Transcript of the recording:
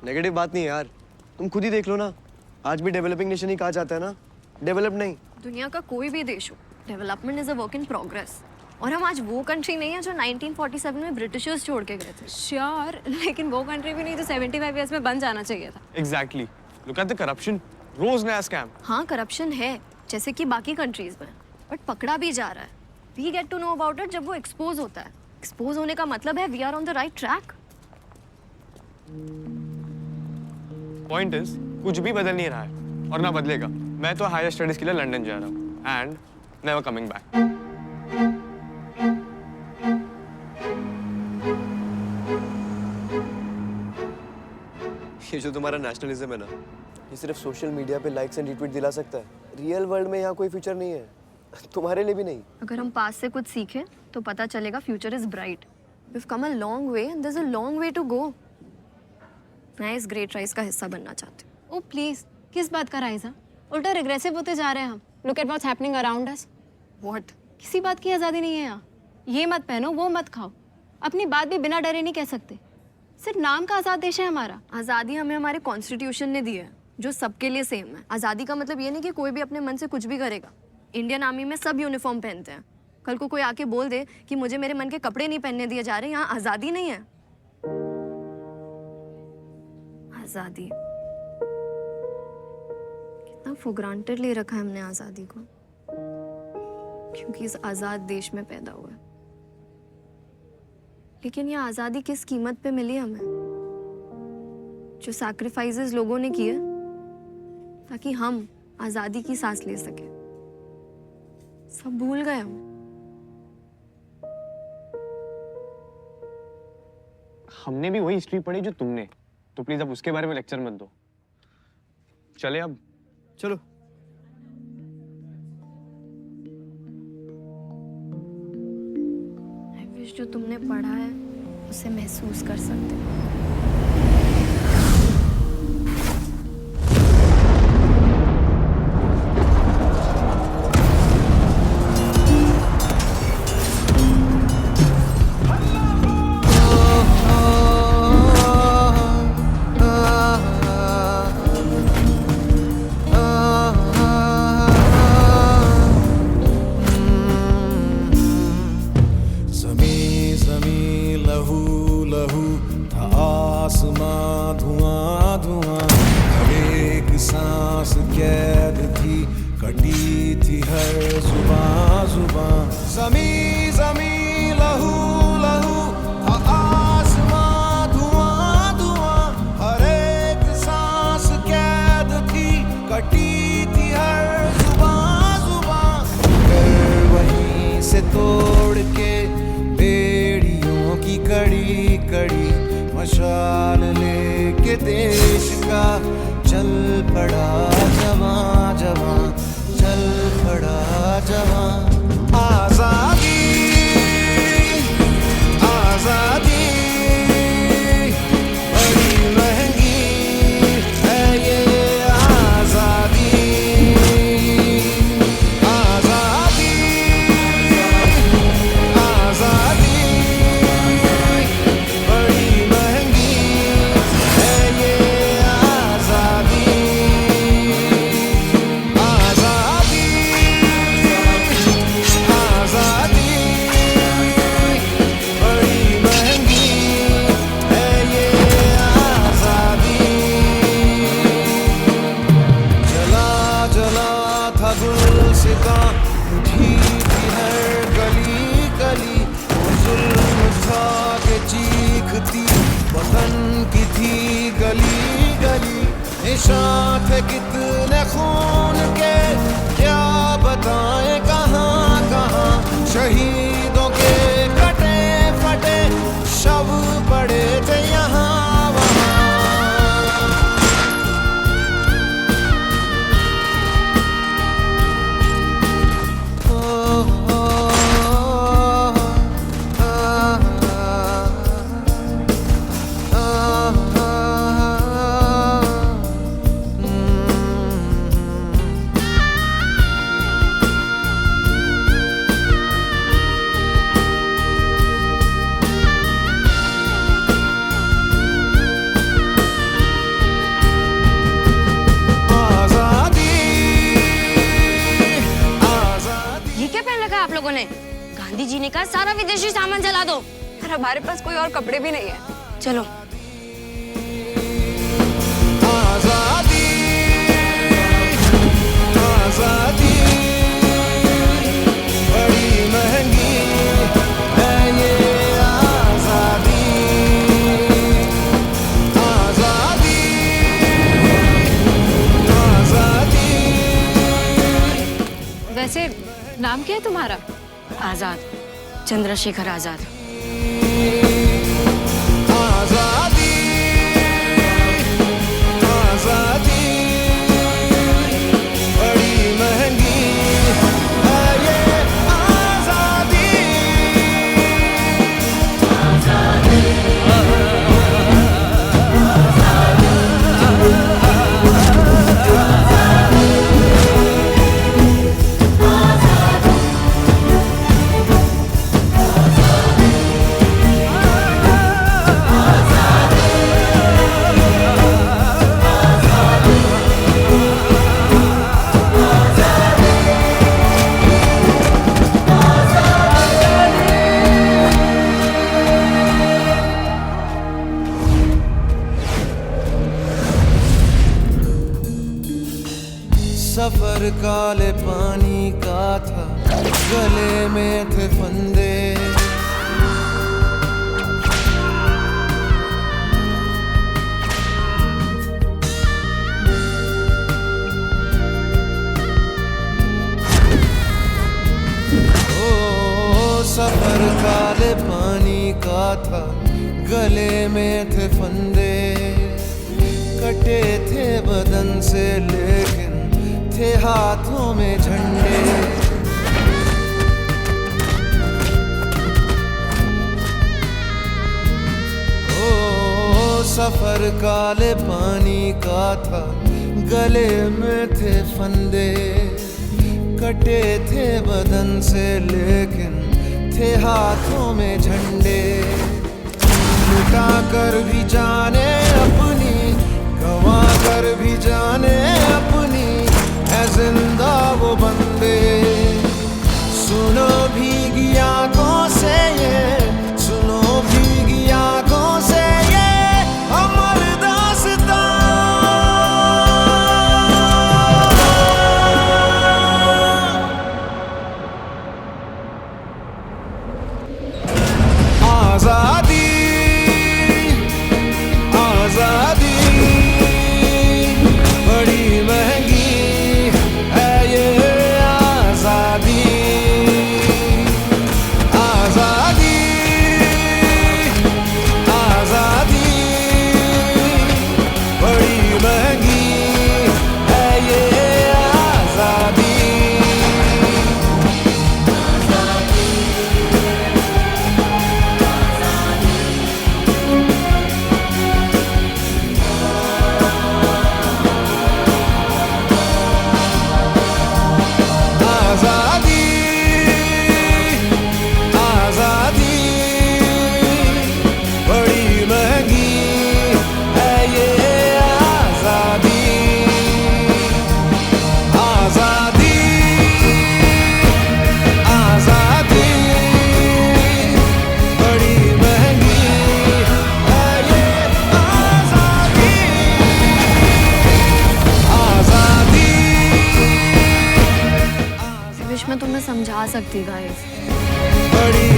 Negative बात नहीं है यार, तुम खुद ही देख लो ना, आज भी डेवलपिंग नेशन ही कहा जाता है ना, डेवलप नहीं। दुनिया का कोई भी देश हो, development is a work in progress. और हम आज वो कंट्री नहीं है जो 1947 में ब्रिटिशर्स छोड़ के गए थे। श्योर, लेकिन वो कंट्री भी नहीं जो 75 ईयर्स में बन जाना चाहिए था। Exactly, look at the corruption, रोज नया स्कैम। हाँ, करप्शन है जैसे कि बाकी कंट्रीज में, बट पकड़ा भी जा रहा है। We get to know about it जब वो एक्सपोज होता है। एक्सपोज होने का मतलब है we are on the right track. Point is कुछ भी बदल नहीं रहा है और ना बदलेगा। मैं तो हायर स्टडीज के लिए लंदन जा रहा हूँ एंड नेवर कमिंग बैक। ये जो तुम्हारा नेशनलिज्म है ना, ये सिर्फ सोशल मीडिया पे लाइक्स एंड रिट्वीट दिला सकता है। रियल वर्ल्ड में यहाँ कोई फ्यूचर नहीं है, तुम्हारे लिए भी नहीं। अगर हम पास से कुछ सीखें तो पता चलेगा future is bright. We have come a long way and there is a long way to go. मैं इस ग्रेट राइस का हिस्सा बनना चाहती हूँ। ओ प्लीज, किस बात का राइज है? उल्टा रिग्रेसिव होते जा रहे हैं हम। Look at what's happening around us. What? किसी बात की आज़ादी नहीं है यहाँ। ये मत पहनो, वो मत खाओ, अपनी बात भी बिना डरे नहीं कह सकते। सिर्फ नाम का आज़ाद देश है हमारा। आज़ादी हमें हमारे कॉन्स्टिट्यूशन ने दी है, जो सबके लिए सेम है। आज़ादी का मतलब ये नहीं कि कोई भी अपने मन से कुछ भी करेगा। इंडियन आर्मी में सब यूनिफॉर्म पहनते हैं। कल को कोई आके बोल दे कि मुझे मेरे मन के कपड़े नहीं पहनने दिए जा रहे, यहाँ आज़ादी नहीं है। आज़ादी कितना फॉर ग्रांटेड ले रखा है हमने आज़ादी को, क्योंकि इस आज़ाद देश में पैदा हुआ है। लेकिन ये आज़ादी किस कीमत पे मिली हमें? जो सैक्रिफाइसेस लोगों ने किए ताकि हम आज़ादी की सांस ले सके, सब भूल गए हम। हमने भी वही हिस्ट्री पढ़ी जो तुमने, तो प्लीज अब उसके बारे में लेक्चर मत दो। चले अब। चलो। आई विश जो तुमने पढ़ा है उसे महसूस कर सकते हो। सांस कैद थी, कटी थी हर जुबां जुबां। ज़मीं ज़मीं लहू लहू था आसमां धुआं धुआं। हर एक सांस कैद थी, कटी थी हर जुबां जुबां। घर वहीं से तोड़ के बेड़ियों की कड़ी कड़ी मशाल लेके देश का चल पड़ा जवां जवां, चल पड़ा जवां। आज़ादी आज़ादी बड़ी महंगी है ये आज़ादी। आज़ादी आज़ादी बड़ी महंगी है ये आज़ादी। आज़ादी आज़ादी बड़ी महंगी है ये आज़ादी। जला जला था गुलसितां, उठी थी हर गली गली। वो जुल्म था के चीखती वतन की थी गली गली। निशान थे कितने खून के, क्या बताएं कहाँ कहाँ। शहीदों के कटे फटे शव पड़े थे यहाँ वहाँ। आजादी जीने का सारा विदेशी सामान जला दो। और हमारे पास कोई और कपड़े भी नहीं है। चलो। आजादी आजादी बड़ी महंगी है ये आजादी आजादी आजादी। वैसे नाम क्या है तुम्हारा? आजाद, चंद्रशेखर आजाद। आजादी आजादी बड़ी महंगी है ये आजादी। सफर काले पानी का था, गले में थे फंदे। ओ सफर काले पानी का था, गले में थे फंदे। कटे थे बदन से लेकिन थे हाथों में झंडे। ओ सफर काले पानी का था, गले में थे फंदे। कटे थे बदन से लेकिन थे हाथों में झंडे। लुटा कर भी जाने अपनी, गवा कर भी जाने अपनी, है जिंदा वो बंदे। सुनो भीगी आंखों से ये, सुनो भीगी आंखों से ये अमर दास्तां। आजादी आजादी बड़ी महंगी है ये आजादी आजादी आजादी बड़ी महंगी है ये आजादी। आजादी आजादी बड़ी महंगी है ये आजादी आजादी आजादी बड़ी महंगी है ये आजादी आजादी। विश मैं तुम्हें समझा सकती गाइस। बड़ी